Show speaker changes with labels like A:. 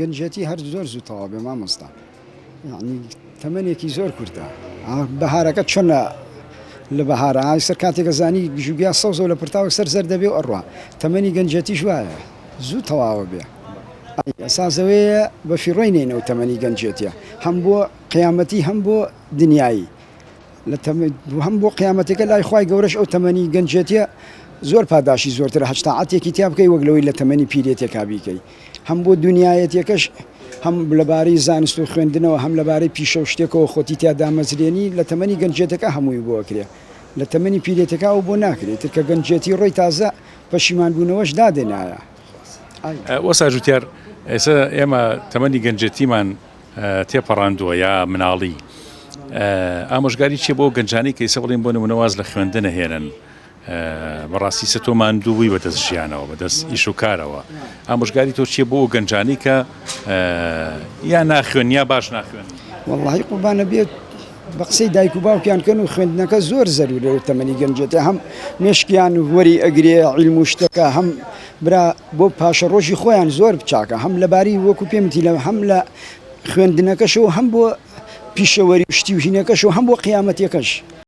A: گەنجێتی هەر زۆر زووتەوا بێ مامۆستا، یعنی تەمەنێکی زۆر کورتە. بەهارەکە چۆنە لە بەهارە سەر کاتێکە زانی ژوگیا سەوزە لە پرتاوە سەر زەر دەبێ و ئەڕوا تەمەنی گەنجێتیش وایە زوو تەواوە بێ. ئەساسەوەیە بە فیڕۆی نێنەوە تەمەنی گەنجێتیە، هەم بۆ قیامەتی هەم بۆ دنیایی، هەم بۆ قیامەتەکە لای خوای گەورەش ئەو تەمەنی گەنجێتیە زۆر پاداشی زۆرتر هەشتاعەتێکی تیا بکەی وەک لەوەی لە تەمەنی پیرێتێکا بیکەی، هەم بۆ دنیایەتێکەش هەم لەبارەی زانست و خوێندنەوە هەم لەبارەی پیشە و شتێکەوە خۆتی تیادا مەزرێنی لە تەمەنی گەنجێتەکە هەمووی بۆکرێ، لە تەمەنی پیرێتەکە و بۆ ناکرێت کە گەنجێتی ڕۆی تازە پەشیمانبوونەوەش دادێنایە.
B: وەسا جوتیار ئێستا ئێمە تەمەنی گەنجێتیمان تێپەڕاندووە یا مناڵی، ئامۆژگاری چیە بۆ گەنجانی کە ئێستا بڵێن بۆ نمونەواز لە خوێندنە هێنن، بەڕاستی سە تۆمان دووبووی بەدەست ژیانەوە بەدەست ئیش و کارەوە، ئامۆژگاری تۆ چیە بۆ گەنجانی کە یا ناخوێن یا باش ناخوێن؟
A: وەڵڵاهی قوربانە بێت بە قسەی دایک و باوکیان و خوێندنەکە زۆر زەرورە و تەمەنی گەنجێتە، هەم مێشکیان وەری ئەگرێ عیلم و شتەکە، هەم برا بۆ پاشە ڕۆژی خۆیان زۆر بچاکە، هەم لەباری وەکو پێمتی لە هەم لە خوێندنەکەشەوە هەم بۆ پیشەوەری شتی و ژینەکەش و هەم بۆ قیامەتەکەش.